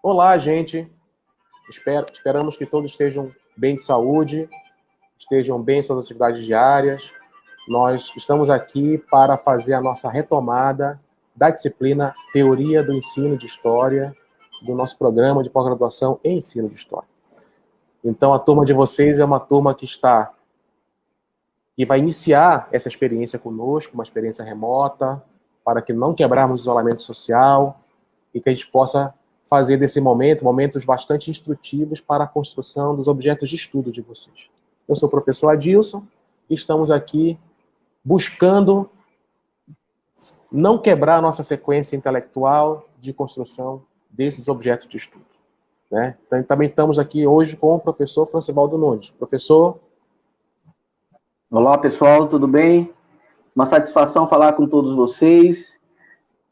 Olá, gente. Esperamos que todos estejam bem de saúde, estejam bem em suas atividades diárias. Nós estamos aqui para fazer a nossa retomada da disciplina Teoria do Ensino de História, do nosso programa de pós-graduação em Ensino de História. Então, a turma de vocês é uma turma que vai iniciar essa experiência conosco, uma experiência remota, para que não quebrarmos o isolamento social e que a gente possa fazer desse momento momentos bastante instrutivos para a construção dos objetos de estudo de vocês. Eu sou o professor Adilson e estamos aqui buscando não quebrar a nossa sequência intelectual de construção desses objetos de estudo. Né? Então, também estamos aqui hoje com o professor Francivaldo Nunes. Professor. Olá, pessoal, tudo bem? Uma satisfação falar com todos vocês,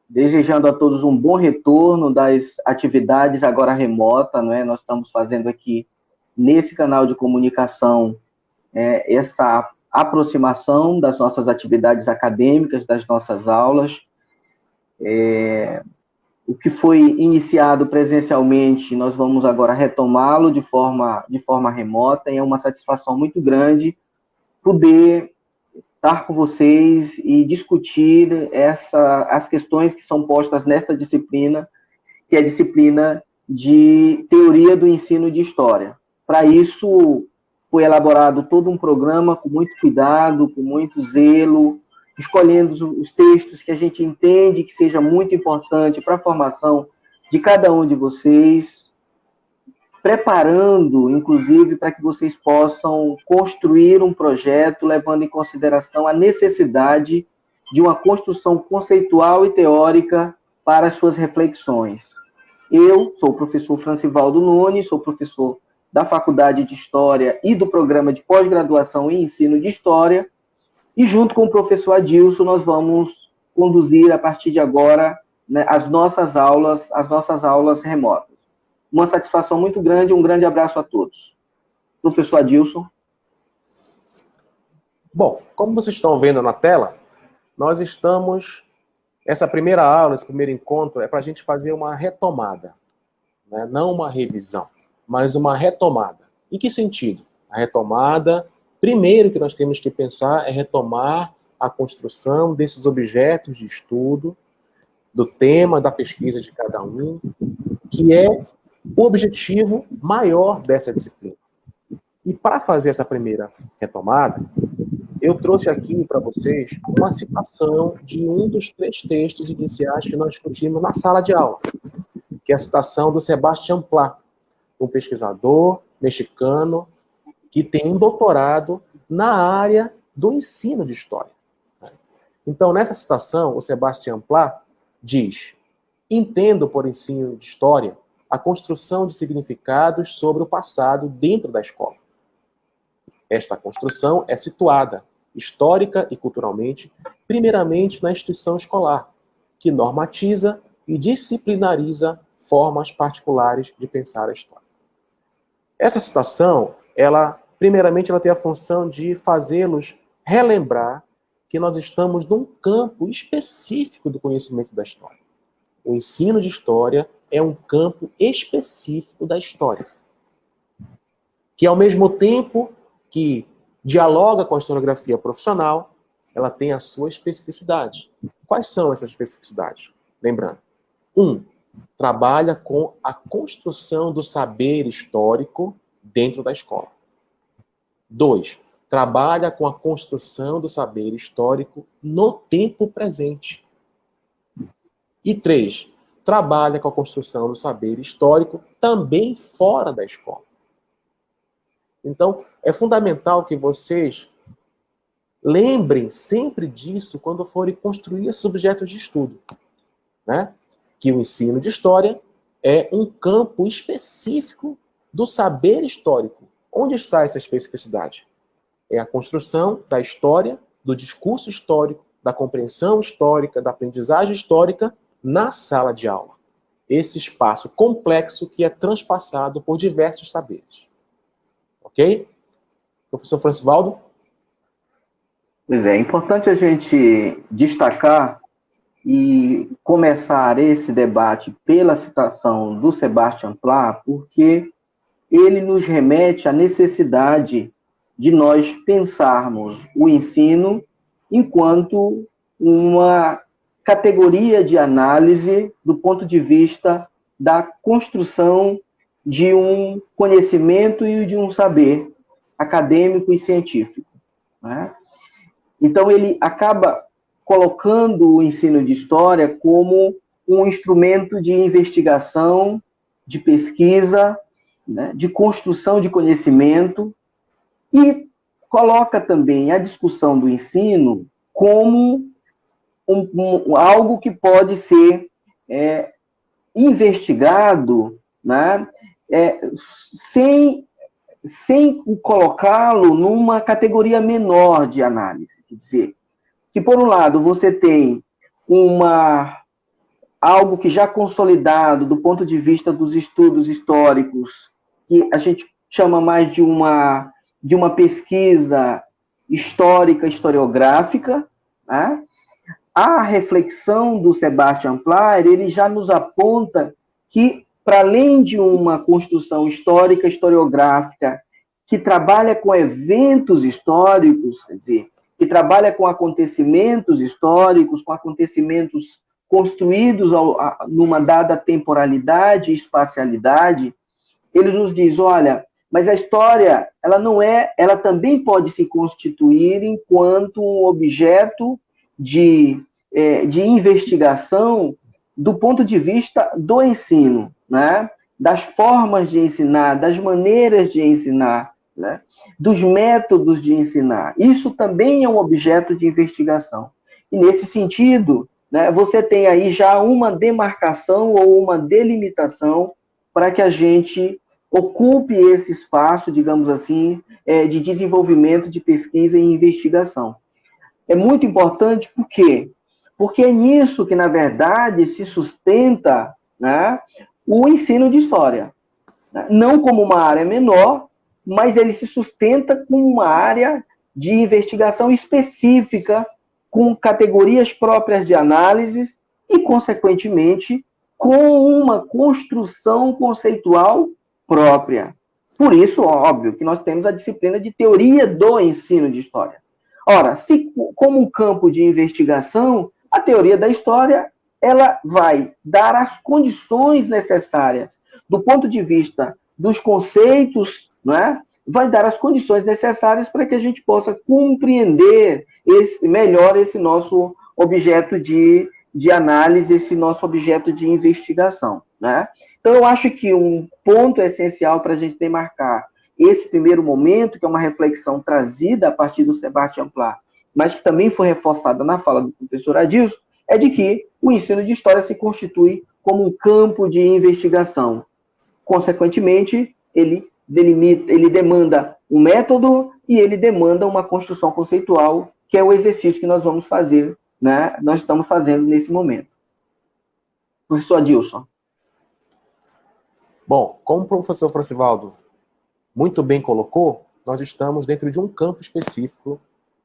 desejando a todos um bom retorno das atividades agora remota, não é? Nós estamos fazendo aqui, nesse canal de comunicação, essa aproximação das nossas atividades acadêmicas, das nossas aulas. O que foi iniciado presencialmente, nós vamos agora retomá-lo de forma remota, e é uma satisfação muito grande poder estar com vocês e discutir as questões que são postas nesta disciplina, que é a disciplina de Teoria do Ensino de História. Para isso, foi elaborado todo um programa com muito cuidado, com muito zelo, escolhendo os textos que a gente entende que seja muito importante para a formação de cada um de vocês, preparando, inclusive, para que vocês possam construir um projeto levando em consideração a necessidade de uma construção conceitual e teórica para as suas reflexões. Eu sou o professor Francivaldo Nunes, sou professor da Faculdade de História e do Programa de Pós-Graduação em Ensino de História, e junto com o professor Adilson, nós vamos conduzir, a partir de agora, né, as nossas aulas remotas. Uma satisfação muito grande, um grande abraço a todos. Professor Adilson. Bom, como vocês estão vendo na tela, nós estamos... Essa primeira aula, esse primeiro encontro, é para a gente fazer uma retomada. Né? Não uma revisão, mas uma retomada. Em que sentido? A retomada, primeiro que nós temos que pensar é retomar a construção desses objetos de estudo, do tema da pesquisa de cada um, que é o objetivo maior dessa disciplina. E para fazer essa primeira retomada, eu trouxe aqui para vocês uma citação de um dos 3 textos iniciais que nós discutimos na sala de aula, que é a citação do Sebastián Pla, um pesquisador mexicano que tem um doutorado na área do ensino de história. Então, nessa citação, o Sebastián Pla diz: entendo por ensino de história a construção de significados sobre o passado dentro da escola. Esta construção é situada, histórica e culturalmente, primeiramente na instituição escolar, que normatiza e disciplinariza formas particulares de pensar a história. Essa citação, primeiramente, ela tem a função de fazê-los relembrar que nós estamos num campo específico do conhecimento da história. O ensino de história é um campo específico da história, que ao mesmo tempo que dialoga com a historiografia profissional, ela tem a sua especificidade. Quais são essas especificidades? Lembrando, 1, trabalha com a construção do saber histórico dentro da escola. 2, trabalha com a construção do saber histórico no tempo presente. E 3, trabalha com a construção do saber histórico também fora da escola. Então, é fundamental que vocês lembrem sempre disso quando forem construir esses objetos de estudo. Né? Que o ensino de história é um campo específico do saber histórico. Onde está essa especificidade? É a construção da história, do discurso histórico, da compreensão histórica, da aprendizagem histórica na sala de aula. Esse espaço complexo que é transpassado por diversos saberes. Ok? Professor Francivaldo? Pois é importante a gente destacar, e começar esse debate pela citação do Sebastian Pla, porque ele nos remete à necessidade de nós pensarmos o ensino enquanto uma categoria de análise do ponto de vista da construção de um conhecimento e de um saber acadêmico e científico, né? Então, ele acaba colocando o ensino de história como um instrumento de investigação, de pesquisa, né, de construção de conhecimento, e coloca também a discussão do ensino como algo que pode ser investigado, né, sem colocá-lo numa categoria menor de análise. Quer dizer, se por um lado você tem algo que já consolidado do ponto de vista dos estudos históricos, que a gente chama mais de uma pesquisa histórica, historiográfica, né? A reflexão do Sebastian Pla, ele já nos aponta que, para além de uma construção histórica, historiográfica, que trabalha com eventos históricos, quer dizer, que trabalha com acontecimentos históricos, com acontecimentos construídos numa dada temporalidade e espacialidade, ele nos diz, olha, mas a história, ela também pode se constituir enquanto um objeto de investigação do ponto de vista do ensino, né? Das formas de ensinar, das maneiras de ensinar, né? Dos métodos de ensinar. Isso também é um objeto de investigação. E, nesse sentido, né, você tem aí já uma demarcação ou uma delimitação para que a gente ocupe esse espaço, digamos assim, de desenvolvimento, de pesquisa e investigação. É muito importante, por quê? Porque é nisso que, na verdade, se sustenta, né, o ensino de história. Não como uma área menor, mas ele se sustenta como uma área de investigação específica, com categorias próprias de análise e, consequentemente, com uma construção conceitual própria. Por isso, óbvio, que nós temos a disciplina de teoria do ensino de história. Ora, se como um campo de investigação, a teoria da história, ela vai dar as condições necessárias, do ponto de vista dos conceitos, não é? Vai dar as condições necessárias para que a gente possa compreender melhor esse nosso objeto de análise, esse nosso objeto de investigação, né? Então, eu acho que um ponto essencial para a gente demarcar esse primeiro momento, que é uma reflexão trazida a partir do Sebastian Pla, mas que também foi reforçada na fala do professor Adilson, é de que o ensino de história se constitui como um campo de investigação. Consequentemente, ele demanda um método e ele demanda uma construção conceitual, que é o exercício que nós vamos fazer, né? Nós estamos fazendo nesse momento. Professor Adilson. Bom, como o professor Francivaldo muito bem colocou, nós estamos dentro de um campo específico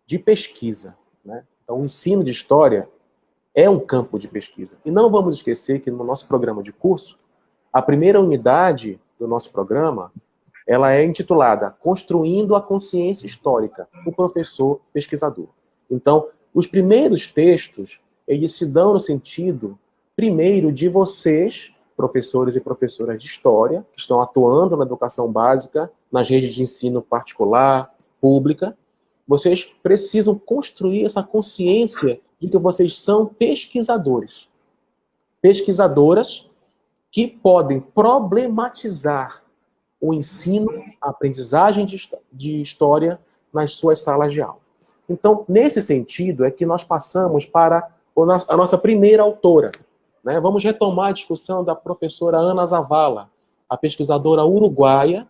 de pesquisa, né? Então, o ensino de história é um campo de pesquisa. E não vamos esquecer que no nosso programa de curso, a primeira unidade do nosso programa, ela é intitulada Construindo a Consciência Histórica, o professor pesquisador. Então, os primeiros textos, eles se dão no sentido, primeiro, de vocês, professores e professoras de história, que estão atuando na educação básica, nas redes de ensino particular, pública. Vocês precisam construir essa consciência de que vocês são pesquisadores. Pesquisadoras que podem problematizar o ensino, a aprendizagem de história nas suas salas de aula. Então, nesse sentido, é que nós passamos para a nossa primeira autora, né? Vamos retomar a discussão da professora Ana Zavala, a pesquisadora uruguaia,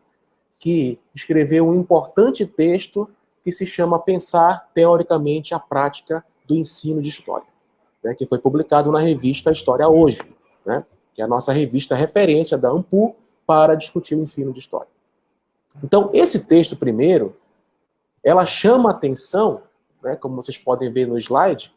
que escreveu um importante texto que se chama Pensar Teoricamente a Prática do Ensino de História, né? Que foi publicado na revista História Hoje, né? Que é a nossa revista referência da ANPU para discutir o ensino de história. Então, esse texto primeiro, ela chama atenção, né, como vocês podem ver no slide,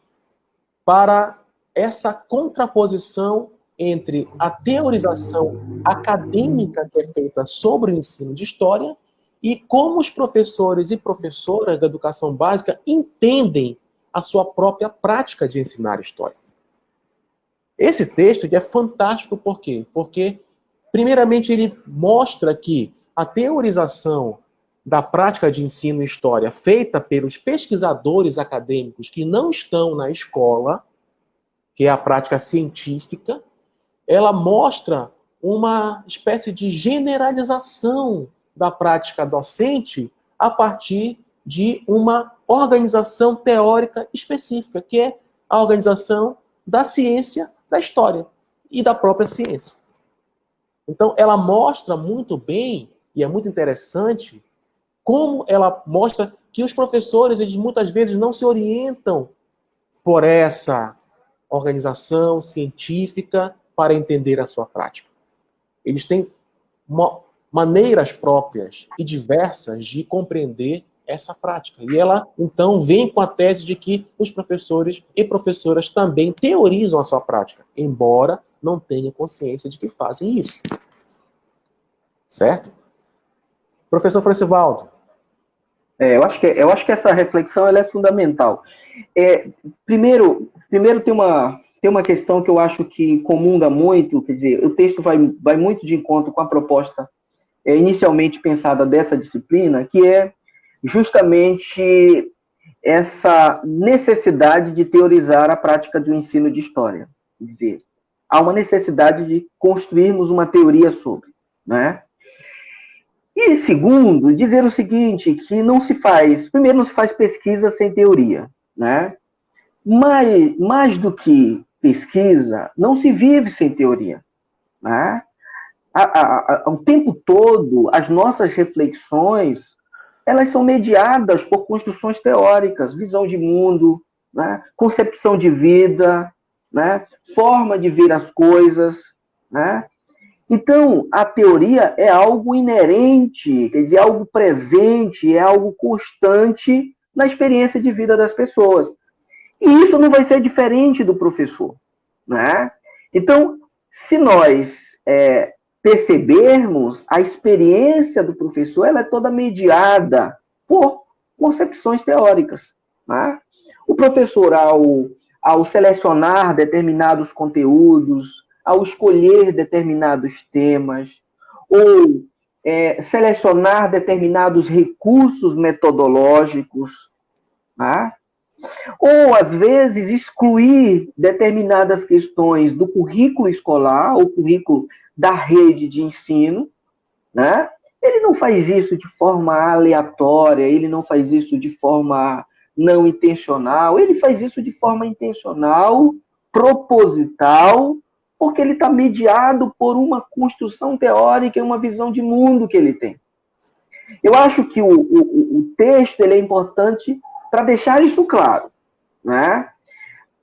para essa contraposição entre a teorização acadêmica que é feita sobre o ensino de história e como os professores e professoras da educação básica entendem a sua própria prática de ensinar história. Esse texto é fantástico por quê? Porque, primeiramente, ele mostra que a teorização da prática de ensino história feita pelos pesquisadores acadêmicos que não estão na escola, que é a prática científica, ela mostra uma espécie de generalização da prática docente a partir de uma organização teórica específica, que é a organização da ciência da história e da própria ciência. Então, ela mostra muito bem, e é muito interessante, como ela mostra que os professores, eles muitas vezes não se orientam por essa organização científica para entender a sua prática. Eles têm maneiras próprias e diversas de compreender essa prática. E ela, então, vem com a tese de que os professores e professoras também teorizam a sua prática, embora não tenham consciência de que fazem isso. Certo? Professor Francivaldo. Eu acho que essa reflexão ela é fundamental. Primeiro tem uma questão que eu acho que comunga muito, quer dizer, o texto vai muito de encontro com a proposta inicialmente pensada dessa disciplina, que é justamente essa necessidade de teorizar a prática do ensino de história. Quer dizer, há uma necessidade de construirmos uma teoria sobre, né? E, segundo, dizer o seguinte, que primeiro, não se faz pesquisa sem teoria, né? Mas, mais do que pesquisa, não se vive sem teoria, né? O tempo todo, as nossas reflexões, elas são mediadas por construções teóricas, visão de mundo, né? Concepção de vida, né? Forma de ver as coisas, né? Então, a teoria é algo inerente, quer dizer, algo presente, é algo constante na experiência de vida das pessoas. E isso não vai ser diferente do professor, né? Então, se nós percebermos, a experiência do professor ela é toda mediada por concepções teóricas, né? O professor, ao selecionar determinados conteúdos, ao escolher determinados temas, ou selecionar determinados recursos metodológicos, né? Ou, às vezes, excluir determinadas questões do currículo escolar, ou currículo da rede de ensino, né? Ele não faz isso de forma aleatória, ele não faz isso de forma não intencional, ele faz isso de forma intencional, proposital, porque ele está mediado por uma construção teórica e uma visão de mundo que ele tem. Eu acho que o texto ele é importante para deixar isso claro, né?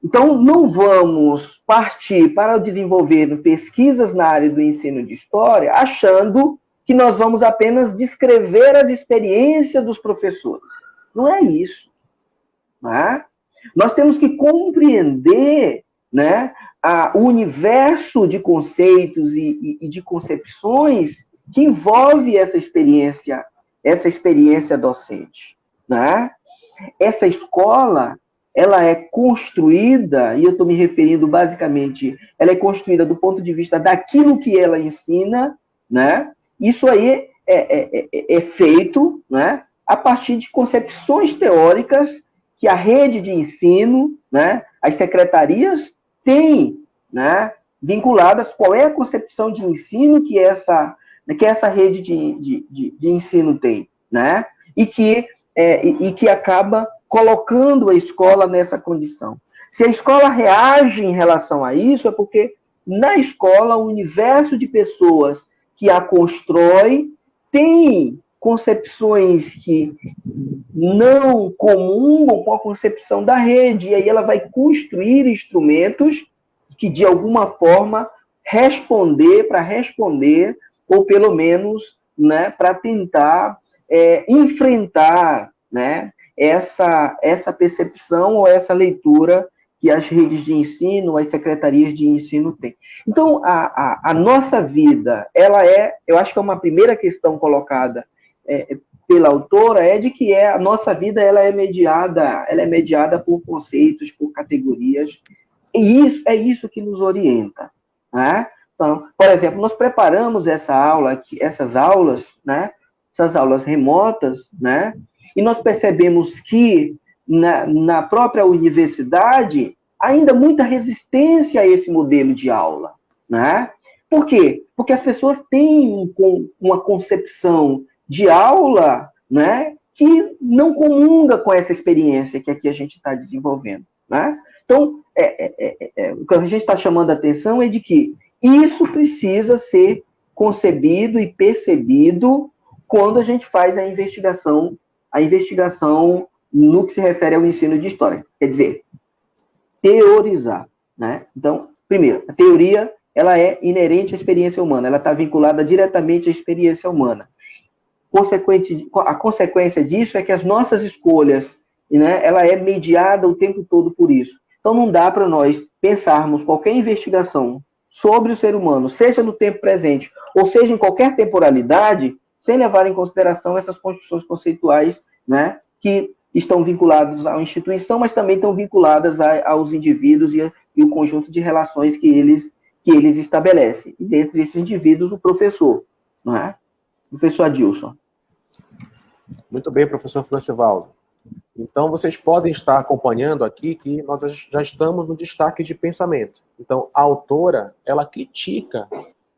Então, não vamos partir para desenvolver pesquisas na área do ensino de história achando que nós vamos apenas descrever as experiências dos professores. Não é isso, né? Nós temos que compreender, né, o universo de conceitos e de concepções que envolve essa experiência docente, né? Essa escola, ela é construída, e eu estou me referindo basicamente, ela é construída do ponto de vista daquilo que ela ensina, né? Isso aí é feito, né, a partir de concepções teóricas que a rede de ensino, né, as secretarias têm, né, vinculadas qual é a concepção de ensino que essa rede de ensino tem, né? E que acaba colocando a escola nessa condição. Se a escola reage em relação a isso, é porque na escola o universo de pessoas que a constrói tem concepções que não comungam com a concepção da rede, e aí ela vai construir instrumentos que, de alguma forma, responder, ou pelo menos, né, para tentar enfrentar, né, essa percepção ou essa leitura que as redes de ensino, as secretarias de ensino têm. Então, a nossa vida, ela é, eu acho que é uma primeira questão colocada pela autora, é de que a nossa vida ela é mediada por conceitos, por categorias, e isso que nos orienta, né? Então, por exemplo, nós preparamos essas aulas, né? Essas aulas remotas, né? E nós percebemos que na própria universidade ainda muita resistência a esse modelo de aula, né? Por quê? Porque as pessoas têm uma concepção de aula, né, que não comunga com essa experiência que aqui a gente está desenvolvendo, né? Então, o que a gente está chamando a atenção é de que isso precisa ser concebido e percebido quando a gente faz a investigação no que se refere ao ensino de história. Quer dizer, teorizar, né? Então, primeiro, a teoria ela é inerente à experiência humana, ela está vinculada diretamente à experiência humana. A consequência disso é que as nossas escolhas, né, ela é mediada o tempo todo por isso. Então, não dá para nós pensarmos qualquer investigação sobre o ser humano, seja no tempo presente, ou seja em qualquer temporalidade, sem levar em consideração essas construções conceituais, né, que estão vinculadas à instituição, mas também estão vinculadas aos indivíduos e o conjunto de relações que eles estabelecem. E dentre esses indivíduos, o professor, não é? Professor Adilson. Muito bem, professor Francivaldo. Então, vocês podem estar acompanhando aqui que nós já estamos no destaque de pensamento. Então, a autora, ela critica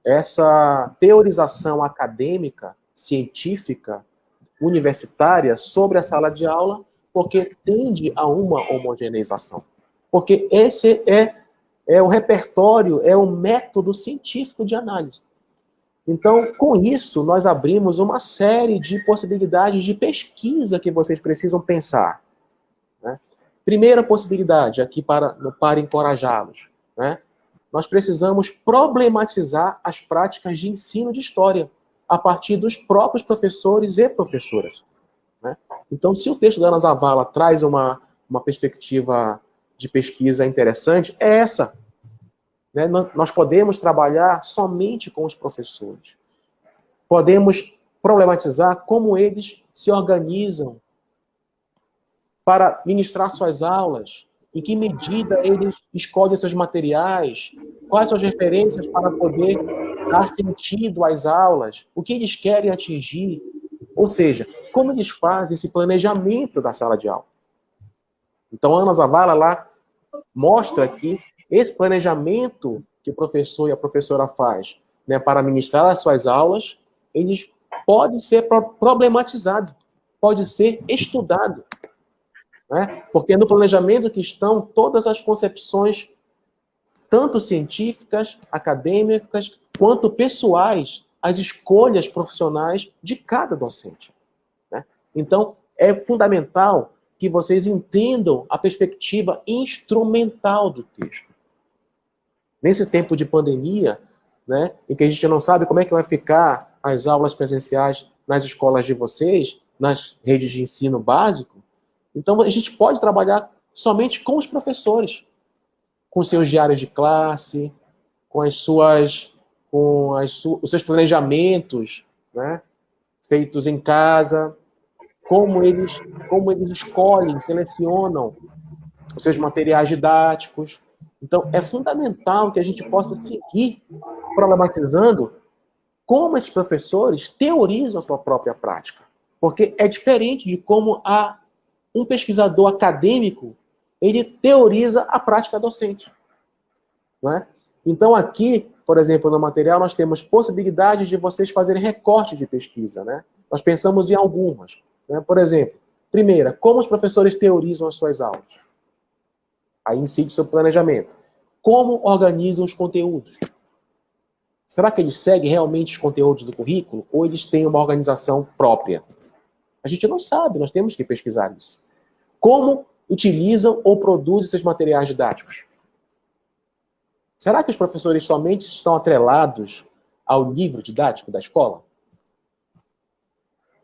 essa teorização acadêmica, científica, universitária sobre a sala de aula, porque tende a uma homogeneização. Porque esse é o repertório, é o método científico de análise. Então, com isso, nós abrimos uma série de possibilidades de pesquisa que vocês precisam pensar, né? Primeira possibilidade, aqui para encorajá-los, né? Nós precisamos problematizar as práticas de ensino de história a partir dos próprios professores e professoras, né? Então, se o texto da Ana Zavala traz uma perspectiva de pesquisa interessante, é essa. Né? Nós podemos trabalhar somente com os professores. Podemos problematizar como eles se organizam para ministrar suas aulas, em que medida eles escolhem seus materiais, quais são as referências para poder dar sentido às aulas, o que eles querem atingir, ou seja, como eles fazem esse planejamento da sala de aula. Então, a Ana Zavala lá mostra que esse planejamento que o professor e a professora faz, né, para ministrar as suas aulas, eles pode ser problematizado, pode ser estudado, né? Porque no planejamento que estão todas as concepções, tanto científicas, acadêmicas, quanto pessoais, as escolhas profissionais de cada docente, né? Então, é fundamental que vocês entendam a perspectiva instrumental do texto. Nesse tempo de pandemia, né, em que a gente não sabe como é que vai ficar as aulas presenciais nas escolas de vocês, nas redes de ensino básico, então a gente pode trabalhar somente com os professores, com seus diários de classe, com os seus planejamentos, né, feitos em casa, como eles escolhem, selecionam os seus materiais didáticos. Então, é fundamental que a gente possa seguir problematizando como esses professores teorizam a sua própria prática. Porque é diferente de como um pesquisador acadêmico ele teoriza a prática docente. Não é? Então, aqui, por exemplo, no material, nós temos possibilidades de vocês fazerem recortes de pesquisa. Né? Nós pensamos em algumas. Né? Por exemplo, primeira, como os professores teorizam as suas aulas? Aí incide seu planejamento. Como organizam os conteúdos? Será que eles seguem realmente os conteúdos do currículo ou eles têm uma organização própria? A gente não sabe, nós temos que pesquisar isso. Como utilizam ou produzem esses materiais didáticos? Será que os professores somente estão atrelados ao livro didático da escola?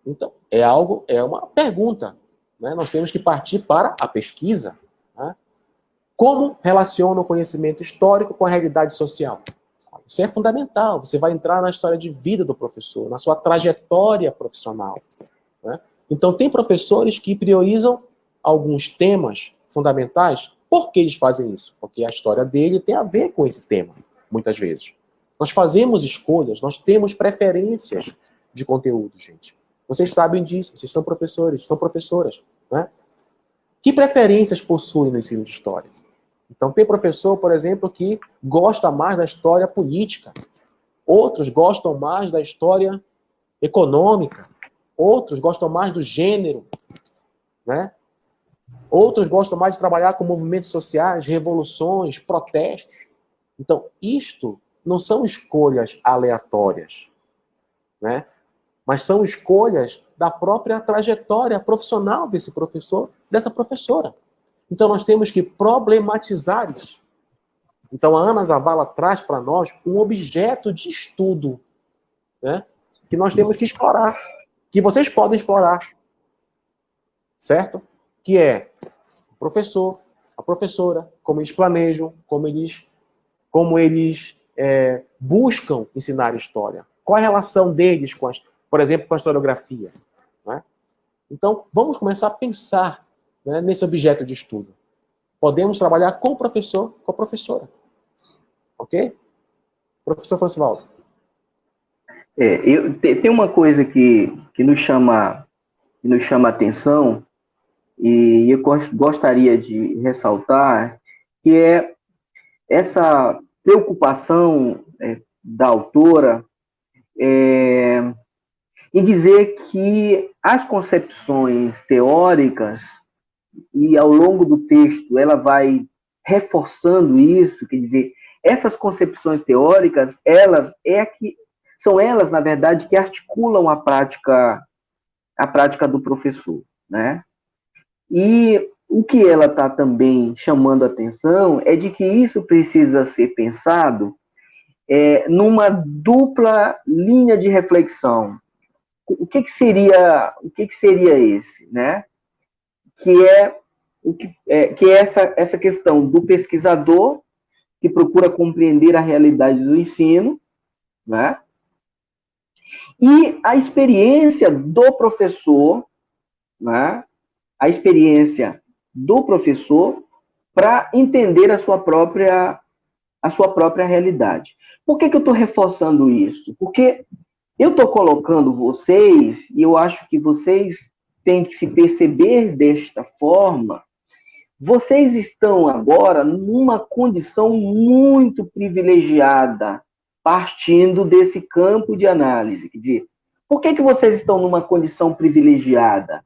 Então, é uma pergunta. Né? Nós temos que partir para a pesquisa. Né? Como relaciona o conhecimento histórico com a realidade social? Isso é fundamental. Você vai entrar na história de vida do professor, na sua trajetória profissional, né? Então, tem professores que priorizam alguns temas fundamentais. Por que eles fazem isso? Porque a história dele tem a ver com esse tema, muitas vezes. Nós fazemos escolhas, nós temos preferências de conteúdo, gente. Vocês sabem disso, vocês são professores, são professoras, né? Que preferências possuem no ensino de história? Então, tem professor, por exemplo, que gosta mais da história política. Outros gostam mais da história econômica. Outros gostam mais do gênero, né? Outros gostam mais de trabalhar com movimentos sociais, revoluções, protestos. Então, isto não são escolhas aleatórias, né? Mas são escolhas da própria trajetória profissional desse professor, dessa professora. Então, nós temos que problematizar isso. Então, a Ana Zabala traz para nós um objeto de estudo, né? Que nós temos que explorar, que vocês podem explorar, certo? Que é o professor, a professora, como eles planejam, como eles buscam ensinar história. Qual a relação deles, por exemplo, com a historiografia, né? Então, vamos começar a pensar, né, nesse objeto de estudo. Podemos trabalhar com o professor, com a professora. Ok? Professor Francivaldo. Tem uma coisa que nos chama atenção, e eu gostaria de ressaltar, que é essa preocupação da autora em dizer que as concepções teóricas, e ao longo do texto ela vai reforçando isso, quer dizer, essas concepções teóricas, são elas, na verdade, que articulam a prática do professor, né? E o que ela está também chamando a atenção é de que isso precisa ser pensado numa dupla linha de reflexão. O que seria esse, né? Que é essa questão do pesquisador que procura compreender a realidade do ensino, né? E a experiência do professor, né? A experiência do professor para entender a sua própria realidade. Por que eu estou reforçando isso? Porque eu estou colocando vocês, e eu acho que vocês têm que se perceber desta forma, vocês estão agora numa condição muito privilegiada, partindo desse campo de análise. Quer dizer, por que vocês estão numa condição privilegiada?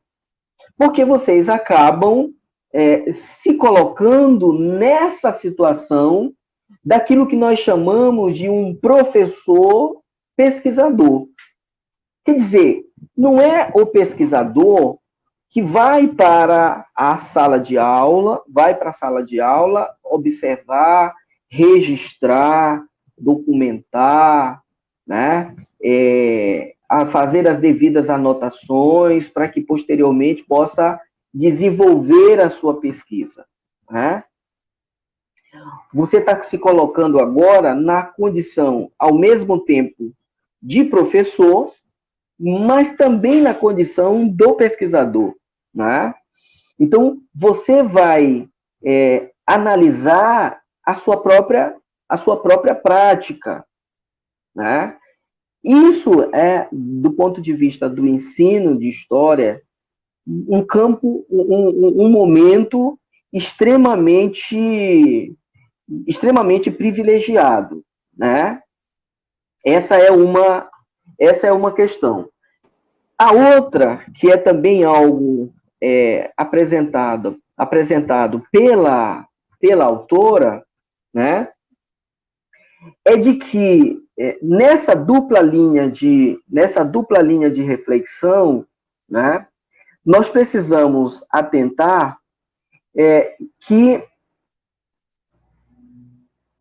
Porque vocês acabam se colocando nessa situação daquilo que nós chamamos de um professor pesquisador. Quer dizer, não é o pesquisador que vai para a sala de aula, observar, registrar, documentar, né? A fazer as devidas anotações para que posteriormente possa desenvolver a sua pesquisa, né? Você está se colocando agora na condição, ao mesmo tempo, de professor, mas também na condição do pesquisador, né? Então, você vai analisar a sua própria prática, né? Isso é, do ponto de vista do ensino de história, um campo, um momento extremamente privilegiado, né? Essa é uma questão. A outra, que é também algo apresentado pela autora, né, é de que nessa dupla linha de reflexão, né, nós precisamos atentar que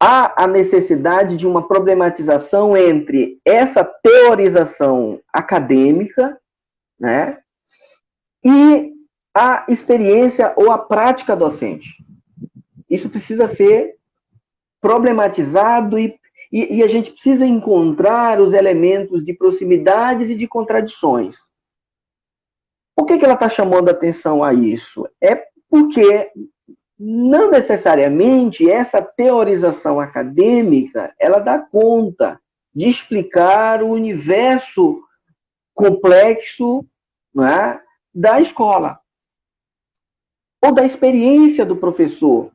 há a necessidade de uma problematização entre essa teorização acadêmica, né, e a experiência ou a prática docente. Isso precisa ser problematizado e a gente precisa encontrar os elementos de proximidades e de contradições. Por que ela está chamando atenção a isso? É porque não necessariamente essa teorização acadêmica ela dá conta de explicar o universo complexo, não é, da escola ou da experiência do professor,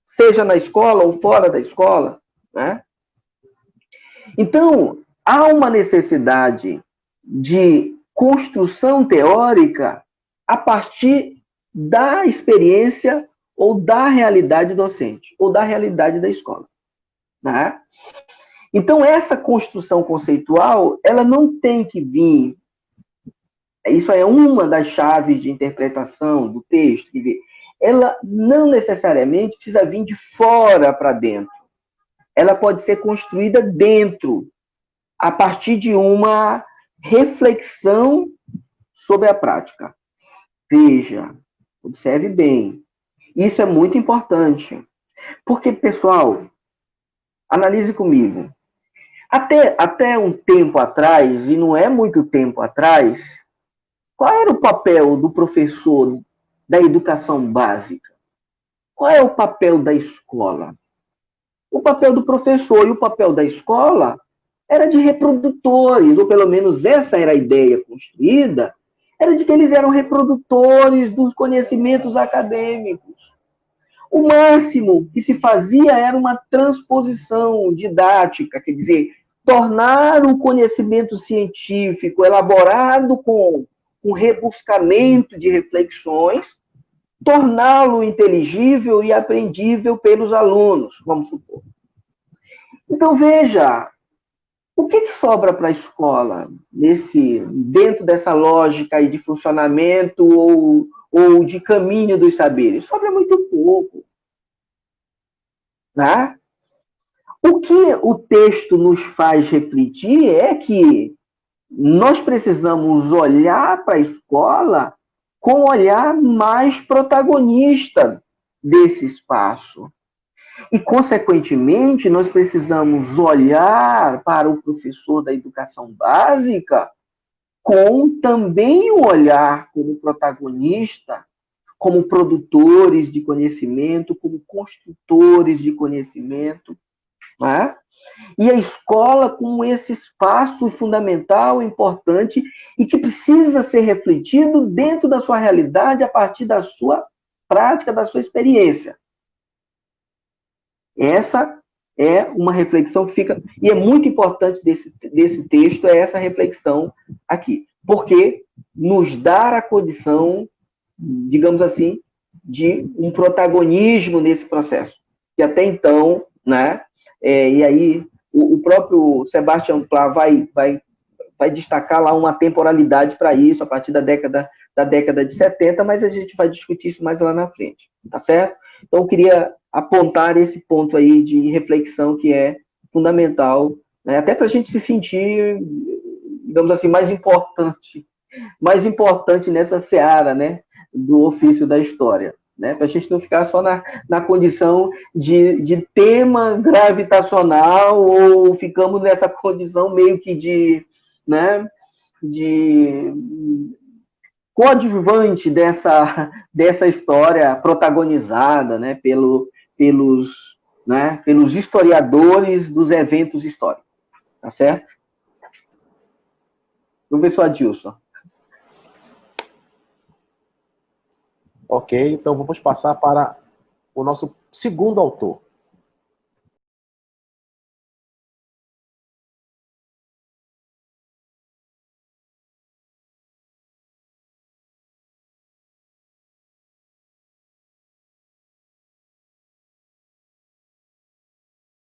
seja na escola ou fora da escola, né? Então, há uma necessidade de construção teórica a partir da experiência ou da realidade docente, ou da realidade da escola, né? Então, essa construção conceitual, ela não tem que vir... Isso é uma das chaves de interpretação do texto, quer dizer, ela não necessariamente precisa vir de fora para dentro. Ela pode ser construída dentro, a partir de uma reflexão sobre a prática. Veja, observe bem. Isso é muito importante. Porque, pessoal, analise comigo. Até um tempo atrás, e não é muito tempo atrás, qual era o papel do professor da educação básica? Qual é o papel da escola? O papel do professor e o papel da escola era de reprodutores, ou pelo menos essa era a ideia construída, era de que eles eram reprodutores dos conhecimentos acadêmicos. O máximo que se fazia era uma transposição didática, quer dizer, tornar o conhecimento científico elaborado com rebuscamento de reflexões, torná-lo inteligível e aprendível pelos alunos, vamos supor. Então, veja, o que sobra para a escola dentro dessa lógica aí de funcionamento ou de caminho dos saberes? Sobra muito pouco. Né? O que o texto nos faz refletir é que nós precisamos olhar para a escola com um olhar mais protagonista desse espaço. E, consequentemente, nós precisamos olhar para o professor da educação básica com também um olhar como protagonista, como produtores de conhecimento, como construtores de conhecimento, né? E a escola como esse espaço fundamental, importante, e que precisa ser refletido dentro da sua realidade, a partir da sua prática, da sua experiência. Essa é uma reflexão que fica... E é muito importante desse texto, é essa reflexão aqui. Porque nos dá a condição, digamos assim, de um protagonismo nesse processo. Que até então, né? E aí o próprio Sebastian Pla vai destacar lá uma temporalidade para isso, a partir da década de 70, mas a gente vai discutir isso mais lá na frente, tá certo? Então, eu queria apontar esse ponto aí de reflexão que é fundamental, né? Até para a gente se sentir, digamos assim, mais importante nessa seara, né, do ofício da história, né? Para a gente não ficar só na condição de tema gravitacional ou ficamos nessa condição meio que de coadjuvante dessa história protagonizada, né, pelos historiadores dos eventos históricos. Tá certo? Professor Adilson. Ok, então vamos passar para o nosso segundo autor.